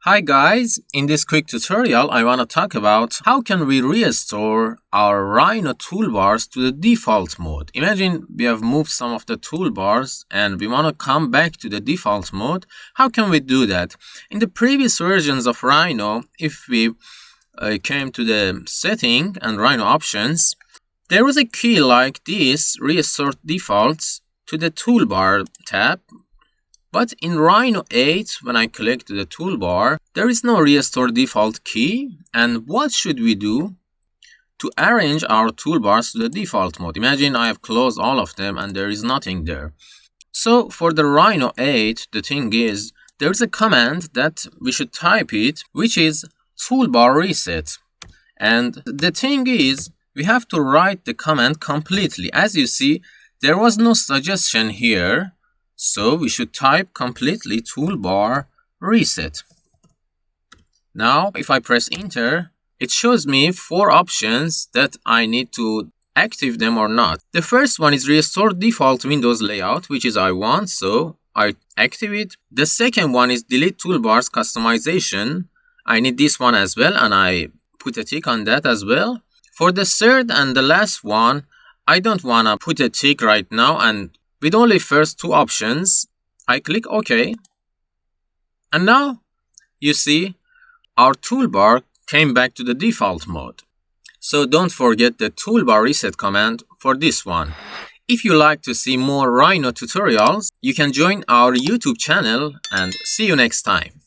Hi guys, in this quick tutorial I want to talk about how can we restore our Rhino toolbars to the default mode. Imagine we have moved some of the toolbars and we want to come back to the default mode. How can we do that? In the previous versions of Rhino, if we came to the setting and Rhino options, there was a key like this, restore defaults to the toolbar tab. But in Rhino 8, when I click to the toolbar, there is no restore default key. And what should we do to arrange our toolbars to the default mode? Imagine I have closed all of them and there is nothing there. So for the Rhino 8, the thing is, there's a command that we should type it, which is toolbar reset. And the thing is, we have to write the command completely. As you see, there was no suggestion here. So we should type completely toolbar reset. Now, if I press enter, it shows me 4 options that I need to activate them or not. The first one is restore default Windows layout, which is I want, so I activate. The second one is delete toolbars customization. I need this one as well, and I put a tick on that as well. For the third and the last one, I don't want to put a tick right now, and with only first 2 options, I click OK. And now, you see, our toolbar came back to the default mode. So don't forget the toolbar reset command for this one. If you like to see more Rhino tutorials, you can join our YouTube channel and see you next time.